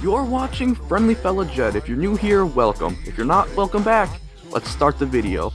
You're watching Friendly Fella Jed. If you're new here, welcome. If you're not, welcome back. Let's start the video.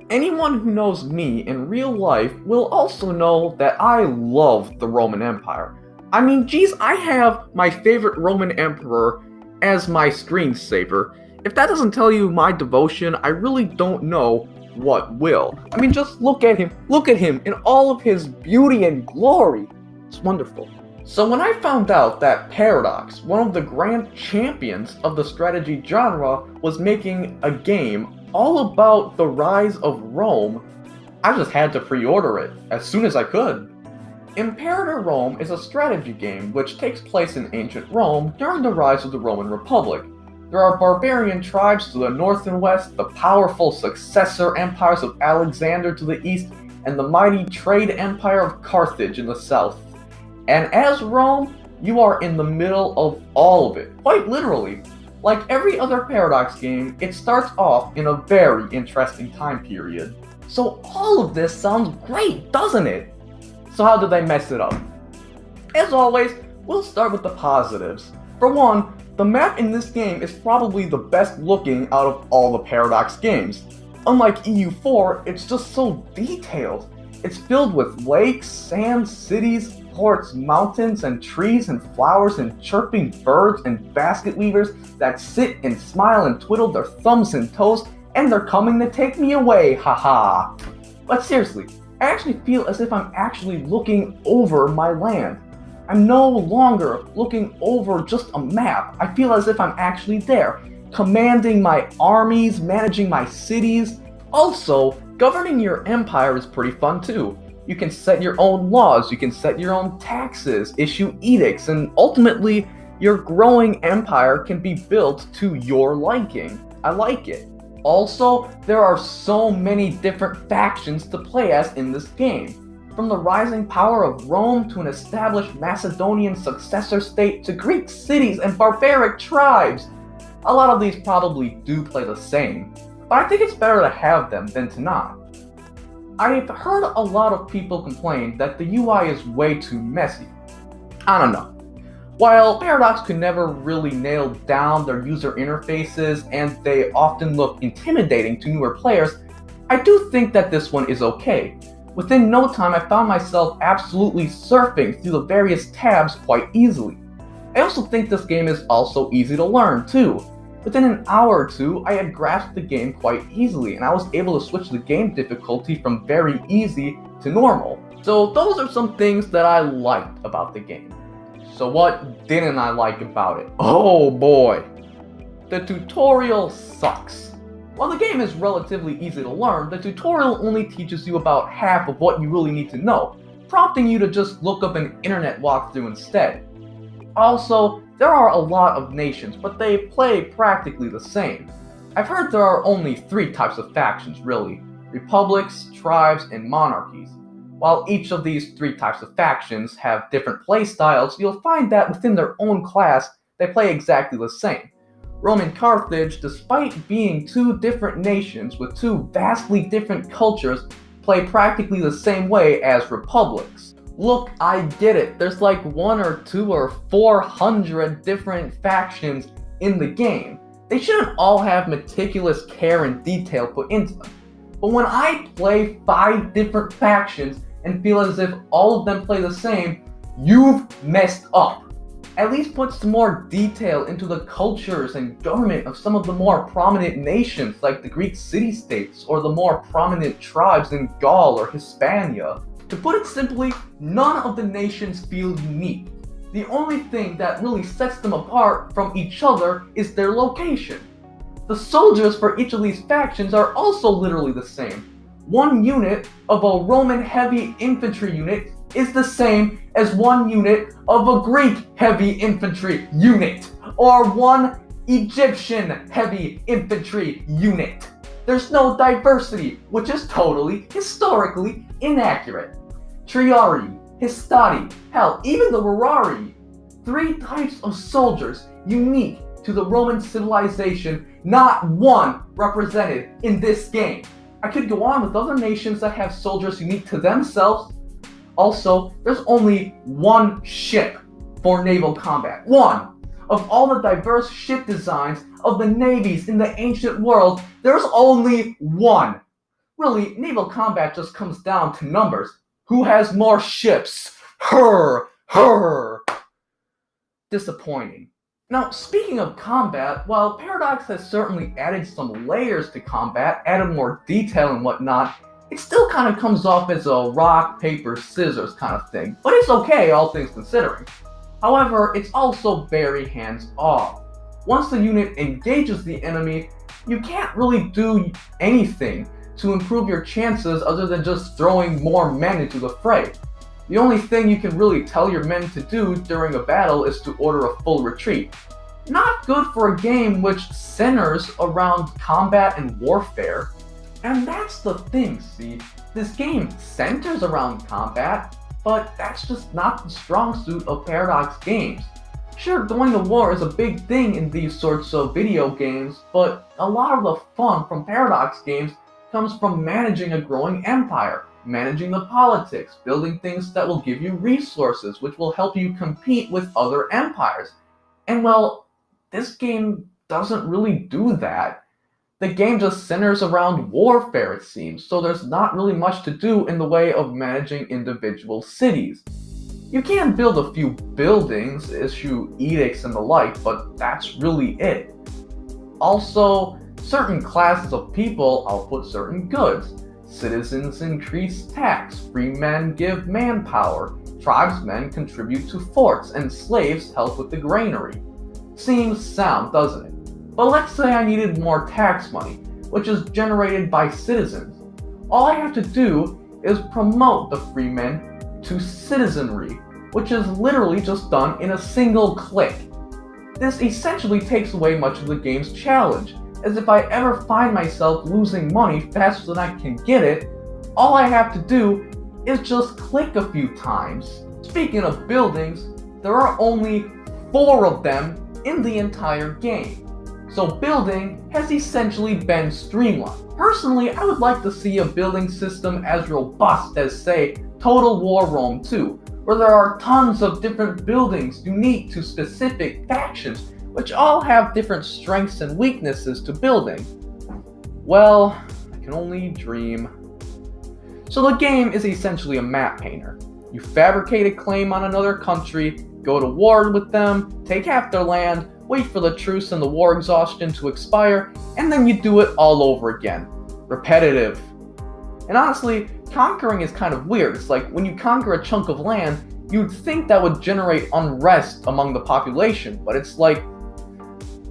Anyone who knows me in real life will also know that I love the Roman Empire. I mean, geez, I have my favorite Roman emperor as my screensaver. If that doesn't tell you my devotion, I really don't know what will. I mean, just look at him in all of his beauty and glory. It's wonderful. So when I found out that Paradox, one of the grand champions of the strategy genre, was making a game all about the rise of Rome, I just had to pre-order it as soon as I could. Imperator Rome is a strategy game which takes place in ancient Rome during the rise of the Roman Republic. There are barbarian tribes to the north and west, the powerful successor empires of Alexander to the east, and the mighty trade empire of Carthage in the south. And as Rome, you are in the middle of all of it, quite literally. Like every other Paradox game, it starts off in a very interesting time period. So all of this sounds great, doesn't it? So how did they mess it up? As always, we'll start with the positives. For one, the map in this game is probably the best looking out of all the Paradox games. Unlike EU4, it's just so detailed. It's filled with lakes, sand, cities, ports, mountains, and trees, and flowers, and chirping birds, and basket weavers that sit and smile and twiddle their thumbs and toes, and they're coming to take me away, haha. But seriously, I actually feel as if I'm actually looking over my land. I'm no longer looking over just a map. I feel as if I'm actually there, commanding my armies, managing my cities. Also, governing your empire is pretty fun too. You can set your own laws, you can set your own taxes, issue edicts, and ultimately, your growing empire can be built to your liking. I like it. Also, there are so many different factions to play as in this game. From the rising power of Rome to an established Macedonian successor state to Greek cities and barbaric tribes. A lot of these probably do play the same, but I think it's better to have them than to not. I've heard a lot of people complain that the UI is way too messy. I don't know. While Paradox could never really nail down their user interfaces and they often look intimidating to newer players, I do think that this one is okay. Within no time, I found myself absolutely surfing through the various tabs quite easily. I also think this game is also easy to learn too. Within an hour or two, I had grasped the game quite easily, and I was able to switch the game difficulty from very easy to normal. So those are some things that I liked about the game. So what didn't I like about it? Oh boy! The tutorial sucks. While the game is relatively easy to learn, the tutorial only teaches you about half of what you really need to know, prompting you to just look up an internet walkthrough instead. Also, there are a lot of nations, but they play practically the same. I've heard there are only 3 types of factions really: republics, tribes, and monarchies. While each of these 3 types of factions have different playstyles, you'll find that within their own class, they play exactly the same. Rome and Carthage, despite being 2 different nations with 2 vastly different cultures, play practically the same way as republics. Look, I get it, there's like 1 or 2 or 400 different factions in the game. They shouldn't all have meticulous care and detail put into them. But when I play 5 different factions and feel as if all of them play the same, you've messed up. At least put some more detail into the cultures and government of some of the more prominent nations like the Greek city-states or the more prominent tribes in Gaul or Hispania. To put it simply, none of the nations feel unique. The only thing that really sets them apart from each other is their location. The soldiers for each of these factions are also literally the same. One unit of a Roman heavy infantry unit is the same as one unit of a Greek heavy infantry unit, or one Egyptian heavy infantry unit. There's no diversity, which is totally historically inaccurate. Triarii, Histati, hell, even the Rurari. 3 types of soldiers unique to the Roman civilization, not one represented in this game. I could go on with other nations that have soldiers unique to themselves. Also, there's only one ship for naval combat. One! Of all the diverse ship designs of the navies in the ancient world, there's only one. Really, naval combat just comes down to numbers. Who has more ships? Her. Disappointing. Now, speaking of combat, while Paradox has certainly added some layers to combat, added more detail and whatnot, it still kind of comes off as a rock, paper, scissors kind of thing. But it's okay, all things considering. However, it's also very hands-off. Once the unit engages the enemy, you can't really do anything to improve your chances other than just throwing more men into the fray. The only thing you can really tell your men to do during a battle is to order a full retreat. Not good for a game which centers around combat and warfare. And that's the thing, see? This game centers around combat, but that's just not the strong suit of Paradox games. Sure, going to war is a big thing in these sorts of video games, but a lot of the fun from Paradox games comes from managing a growing empire, managing the politics, building things that will give you resources which will help you compete with other empires. And well, this game doesn't really do that. The game just centers around warfare, it seems, so there's not really much to do in the way of managing individual cities. You can build a few buildings, issue edicts and the like, but that's really it. Also, certain classes of people output certain goods. Citizens increase tax, free men give manpower, tribesmen contribute to forts, and slaves help with the granary. Seems sound, doesn't it? But let's say I needed more tax money, which is generated by citizens. All I have to do is promote the freemen to citizenry, which is literally just done in a single click. This essentially takes away much of the game's challenge, as if I ever find myself losing money faster than I can get it, all I have to do is just click a few times. Speaking of buildings, there are only 4 of them in the entire game. So building has essentially been streamlined. Personally, I would like to see a building system as robust as, say, Total War Rome 2, where there are tons of different buildings unique to specific factions, which all have different strengths and weaknesses to building. Well, I can only dream. So the game is essentially a map painter. You fabricate a claim on another country, go to war with them, take half their land, wait for the truce and the war exhaustion to expire, and then you do it all over again. Repetitive. And honestly, conquering is kind of weird. It's like when you conquer a chunk of land, you'd think that would generate unrest among the population, but it's like,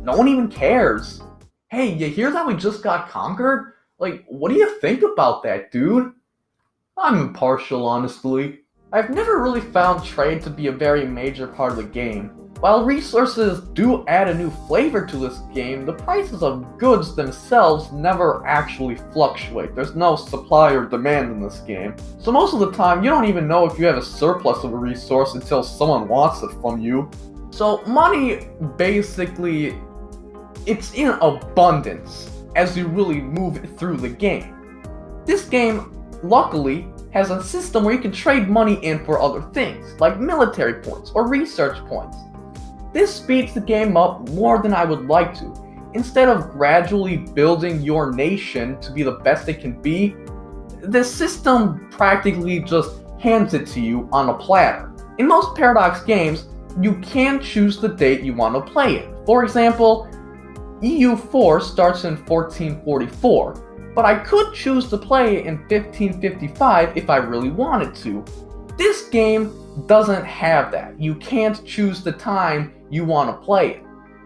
no one even cares. Hey, you hear that we just got conquered? Like, what do you think about that, dude? I'm impartial, honestly. I've never really found trade to be a very major part of the game. While resources do add a new flavor to this game, the prices of goods themselves never actually fluctuate. There's no supply or demand in this game. So most of the time, you don't even know if you have a surplus of a resource until someone wants it from you. So money, basically, it's in abundance as you really move through the game. This game, luckily, has a system where you can trade money in for other things, like military points or research points. This speeds the game up more than I would like to. Instead of gradually building your nation to be the best it can be, the system practically just hands it to you on a platter. In most Paradox games, you can choose the date you want to play in. For example, EU4 starts in 1444, but I could choose to play in 1555 if I really wanted to. This game doesn't have that. You can't choose the time you want to play it.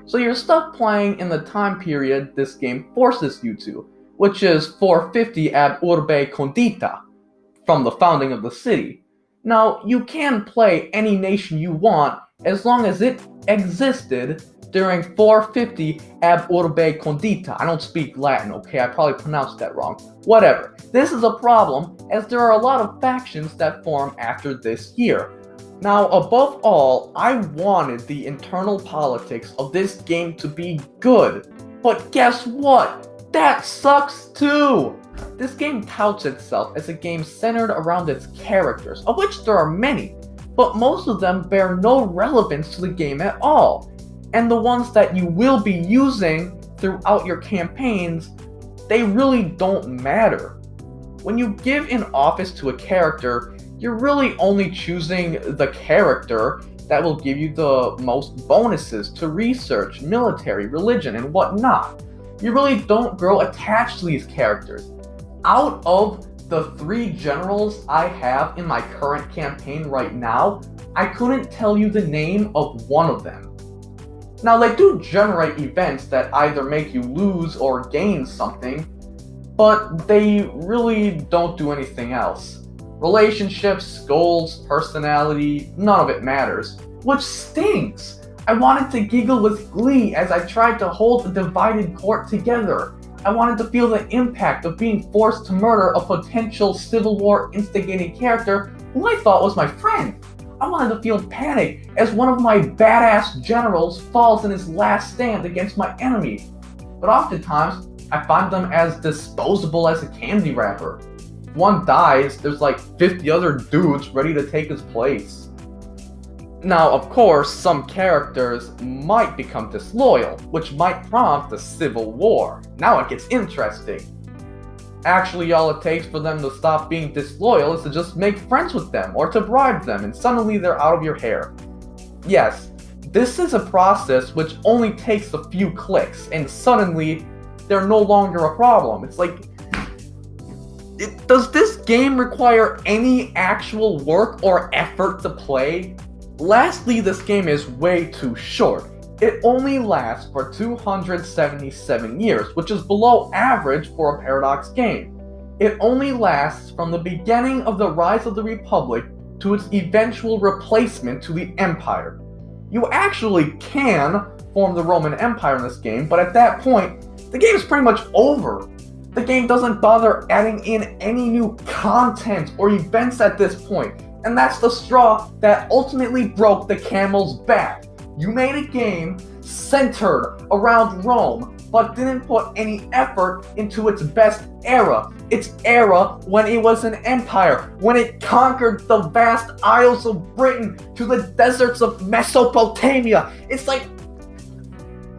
So you're stuck playing in the time period this game forces you to, which is 450 ab urbe condita, from the founding of the city. Now, you can play any nation you want as long as it existed during 450 ab urbe condita. I don't speak Latin, okay? I probably pronounced that wrong. Whatever. This is a problem, as there are a lot of factions that form after this year. Now, above all, I wanted the internal politics of this game to be good. But guess what? That sucks too! This game touts itself as a game centered around its characters, of which there are many, but most of them bear no relevance to the game at all. And the ones that you will be using throughout your campaigns, they really don't matter. When you give an office to a character, you're really only choosing the character that will give you the most bonuses to research, military, religion, and whatnot. You really don't grow attached to these characters. Out of the 3 generals I have in my current campaign right now, I couldn't tell you the name of one of them. Now, they do generate events that either make you lose or gain something, but they really don't do anything else. Relationships, goals, personality, none of it matters, which stings. I wanted to giggle with glee as I tried to hold the divided court together. I wanted to feel the impact of being forced to murder a potential Civil War instigating character who I thought was my friend. I wanted to feel panic as one of my badass generals falls in his last stand against my enemy. But oftentimes, I find them as disposable as a candy wrapper. If one dies, there's like 50 other dudes ready to take his place. Now, of course, some characters might become disloyal, which might prompt a civil war. Now it gets interesting. Actually, all it takes for them to stop being disloyal is to just make friends with them or to bribe them, and suddenly they're out of your hair. Yes, this is a process which only takes a few clicks, and suddenly they're no longer a problem. It's like, does this game require any actual work or effort to play? Lastly, this game is way too short. It only lasts for 277 years, which is below average for a Paradox game. It only lasts from the beginning of the Rise of the Republic to its eventual replacement to the Empire. You actually can form the Roman Empire in this game, but at that point, the game is pretty much over. The game doesn't bother adding in any new content or events at this point, and that's the straw that ultimately broke the camel's back. You made a game centered around Rome, but didn't put any effort into its best era. Its era when it was an empire, when it conquered the vast Isles of Britain to the deserts of Mesopotamia. It's like,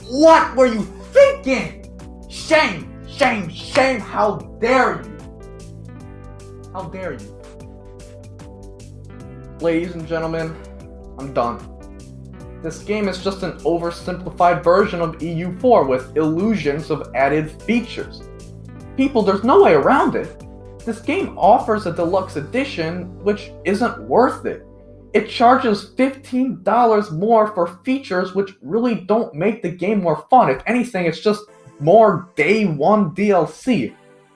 what were you thinking? Shame, shame, shame, how dare you? How dare you? Ladies and gentlemen, I'm done. This game is just an oversimplified version of EU4 with illusions of added features. People, there's no way around it. This game offers a deluxe edition, which isn't worth it. It charges $15 more for features which really don't make the game more fun. If anything, it's just more day one DLC.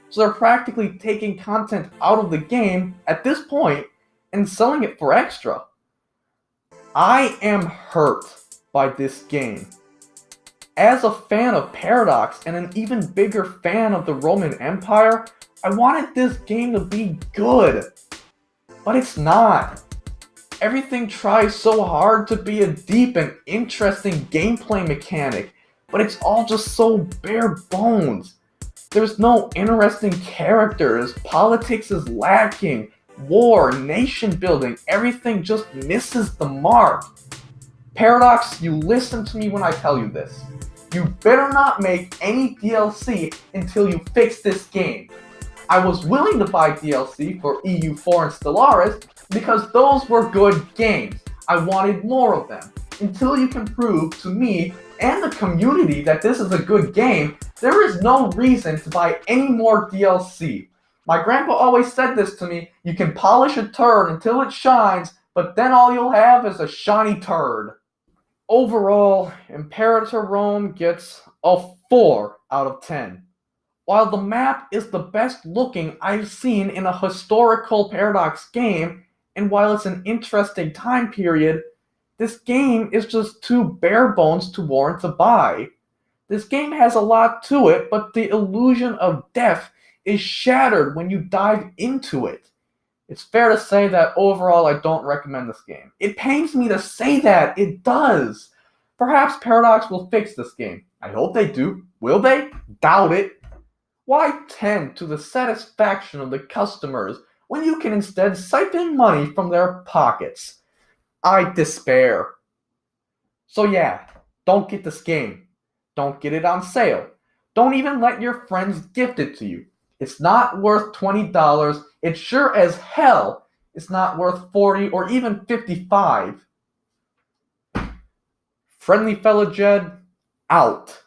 So they're practically taking content out of the game at this point and selling it for extra. I am hurt by this game. As a fan of Paradox and an even bigger fan of the Roman Empire, I wanted this game to be good. But it's not. Everything tries so hard to be a deep and interesting gameplay mechanic, but it's all just so bare bones. There's no interesting characters, politics is lacking, war, nation building, everything just misses the mark. Paradox, you listen to me when I tell you this. You better not make any DLC until you fix this game. I was willing to buy DLC for EU4 and Stellaris because those were good games. I wanted more of them. Until you can prove to me and the community that this is a good game, there is no reason to buy any more DLC. My grandpa always said this to me, you can polish a turd until it shines, but then all you'll have is a shiny turd. Overall, Imperator Rome gets a 4 out of 10. While the map is the best looking I've seen in a historical Paradox game, and while it's an interesting time period, this game is just too bare bones to warrant a buy. This game has a lot to it, but the illusion of depth is shattered when you dive into it. It's fair to say that overall I don't recommend this game. It pains me to say that, it does. Perhaps Paradox will fix this game. I hope they do. Will they? Doubt it. Why tend to the satisfaction of the customers when you can instead siphon money from their pockets? I despair. So yeah, don't get this game. Don't get it on sale. Don't even let your friends gift it to you. It's not worth $20. It sure as hell is not worth 40 or even 55. Friendly fellow Jed, out.